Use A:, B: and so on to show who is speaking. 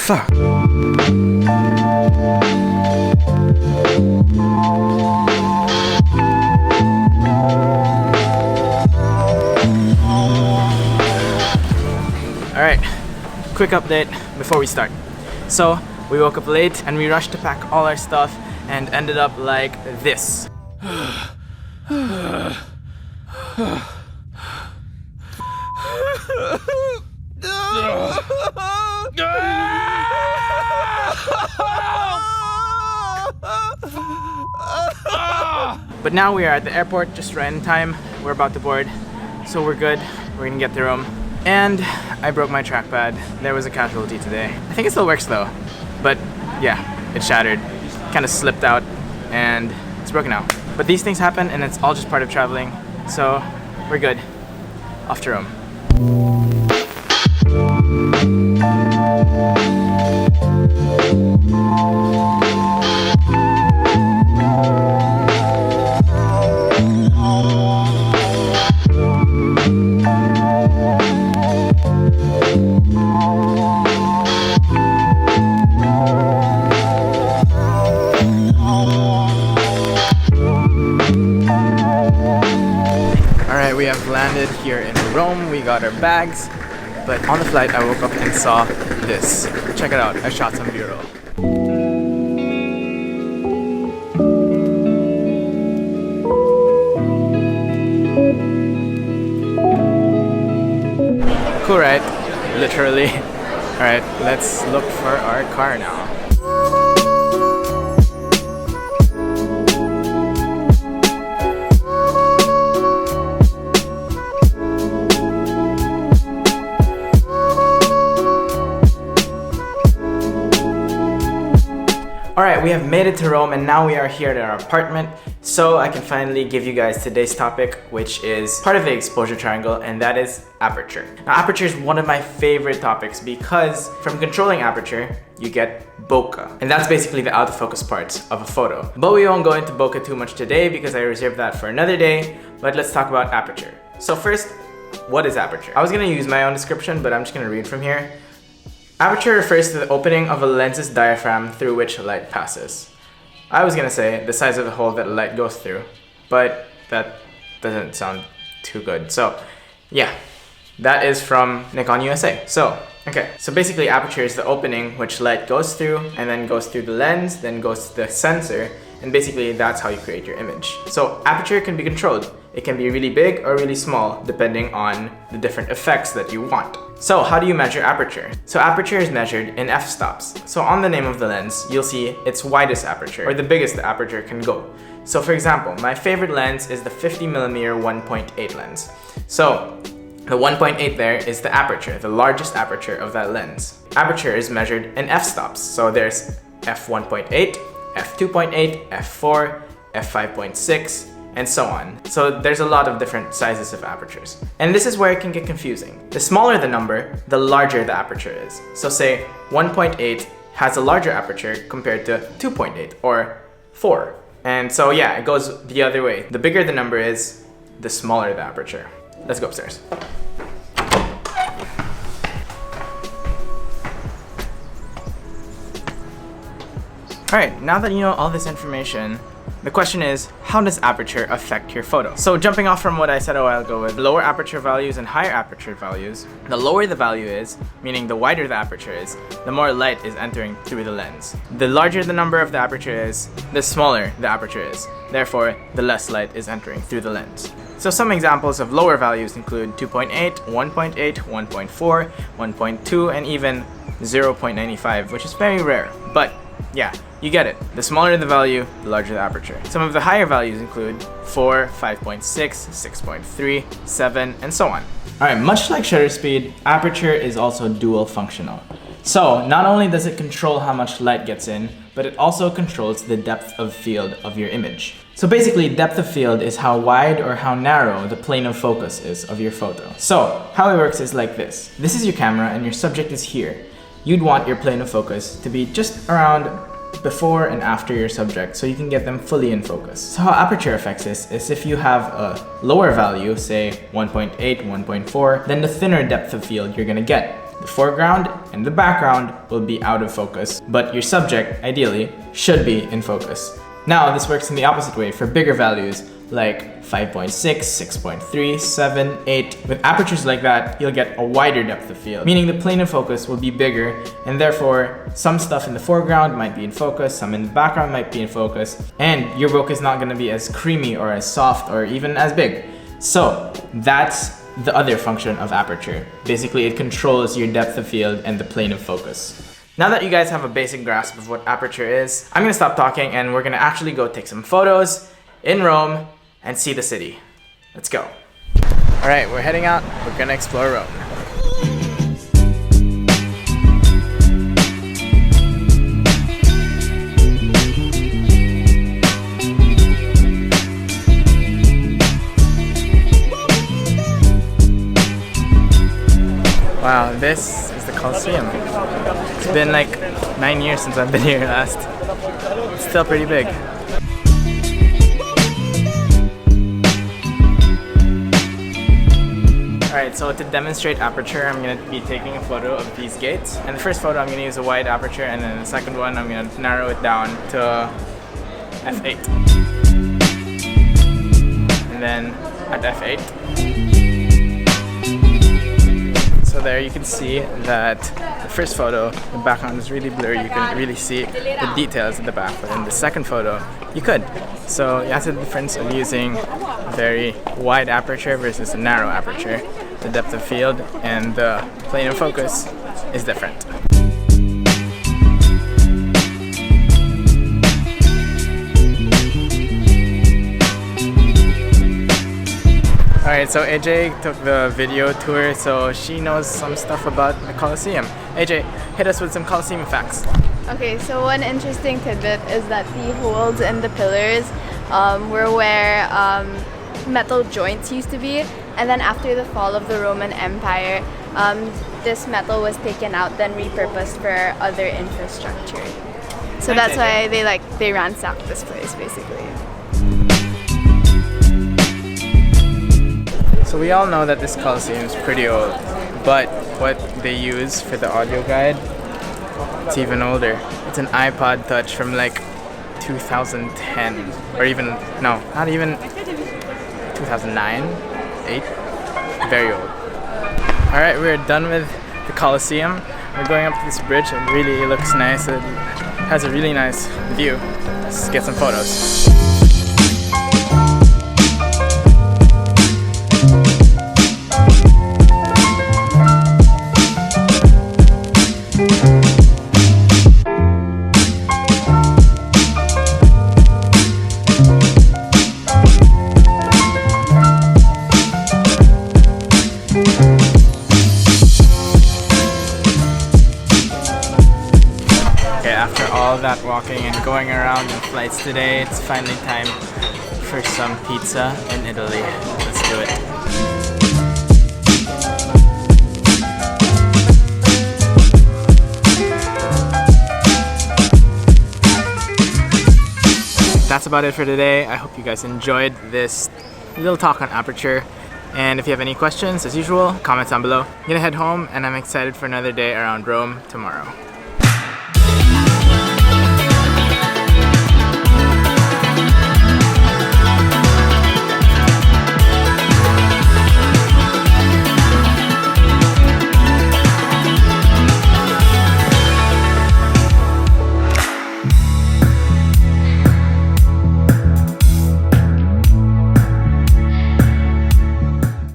A: Fuck. Alright, quick update before we start. So, we woke up late and we rushed to pack all our stuff and ended up like this. But now we are at the airport just right in time. We're about to board, so we're good. We're gonna get the room. And I broke my trackpad. There was a casualty today. I think it still works though. But yeah, it shattered. Kind of slipped out and it's broken out. But these things happen and it's all just part of traveling. So we're good. Off to Rome. Alright, we have landed here in Rome. We got our bags. But on the flight, I woke up and saw this. Check it out. I shot some B-roll. Cool, right? Literally. Alright, let's look for our car now. Alright, we have made it to Rome and now we are here at our apartment, so I can finally give you guys today's topic, which is part of the exposure triangle, and that is aperture. Now, aperture is one of my favorite topics because from controlling aperture, you get bokeh. And that's basically the out of focus parts of a photo. But we won't go into bokeh too much today because I reserved that for another day, but let's talk about aperture. So first, what is aperture? I was gonna use my own description, but I'm just gonna read from here. Aperture refers to the opening of a lens's diaphragm through which light passes. I was gonna say the size of the hole that light goes through, but that doesn't sound too good. So yeah, that is from Nikon USA. So basically aperture is the opening which light goes through and then goes through the lens, then goes to the sensor, and basically that's how you create your image. So aperture can be controlled. It can be really big or really small depending on the different effects that you want. So how do you measure aperture? So aperture is measured in f-stops. So on the name of the lens, you'll see its widest aperture, or the biggest the aperture can go. So for example, my favorite lens is the 50mm 1.8 lens. So the 1.8 there is the aperture, the largest aperture of that lens. Aperture is measured in f-stops. So there's f1.8, f2.8, f4, f5.6, and so on. So there's a lot of different sizes of apertures. And this is where it can get confusing. The smaller the number, the larger the aperture is. So say 1.8 has a larger aperture compared to 2.8 or 4. And so yeah, it goes the other way. The bigger the number is, the smaller the aperture. Let's go upstairs. Alright, now that you know all this information, the question is, how does aperture affect your photo? So jumping off from what I said a while ago with lower aperture values and higher aperture values, the lower the value is, meaning the wider the aperture is, the more light is entering through the lens. The larger the number of the aperture is, the smaller the aperture is. Therefore, the less light is entering through the lens. So some examples of lower values include 2.8, 1.8, 1.4, 1.2, and even 0.95, which is very rare. But yeah, you get it. The smaller the value, the larger the aperture. Some of the higher values include 4, 5.6, 6.3, 7, and so on. Alright, much like shutter speed, aperture is also dual functional. So not only does it control how much light gets in, but it also controls the depth of field of your image. So basically, depth of field is how wide or how narrow the plane of focus is of your photo. So how it works is like this. This is your camera and your subject is here. You'd want your plane of focus to be just around before and after your subject so you can get them fully in focus. So how aperture affects this is if you have a lower value, say 1.8, 1.4, then the thinner depth of field you're gonna get. The foreground and the background will be out of focus, but your subject, ideally, should be in focus. Now, this works in the opposite way for bigger values like 5.6, 6.3, 7, 8. With apertures like that, you'll get a wider depth of field, meaning the plane of focus will be bigger, and therefore some stuff in the foreground might be in focus, some in the background might be in focus, and your book is not going to be as creamy or as soft or even as big. So that's the other function of aperture. Basically, it controls your depth of field and the plane of focus. Now that you guys have a basic grasp of what aperture is, I'm gonna stop talking and we're gonna actually go take some photos in Rome and see the city. Let's go. All right, we're heading out. We're gonna explore Rome. Wow, this is the Colosseum. It's been like 9 years since I've been here last. It's still pretty big. Alright, so to demonstrate aperture, I'm going to be taking a photo of these gates. And the first photo, I'm going to use a wide aperture, and then the second one, I'm going to narrow it down to f8. And then at f8. So there you can see that the first photo, the background is really blurry. You couldn't really see the details at the back, but in the second photo, you could. So that's the difference of using a very wide aperture versus a narrow aperture. The depth of field and the plane of focus is different. Alright, so AJ took the video tour, so she knows some stuff about the Colosseum. AJ, hit us with some Colosseum facts.
B: Okay, so one interesting tidbit is that the holes in the pillars were where metal joints used to be, and then after the fall of the Roman Empire, this metal was taken out, then repurposed for other infrastructure. So that's why they ransacked this place, basically.
A: So we all know that this Colosseum is pretty old, but what they use for the audio guide, it's even older. It's an iPod Touch from like 2010, or even, no, not even 2009, 8, very old. Alright, we're done with the Colosseum. We're going up this bridge, and really it looks nice. It has a really nice view. Let's get some photos. After all that walking and going around in flights today, it's finally time for some pizza in Italy. Let's do it. That's about it for today. I hope you guys enjoyed this little talk on aperture. And if you have any questions, as usual, comments down below. I'm gonna head home and I'm excited for another day around Rome tomorrow.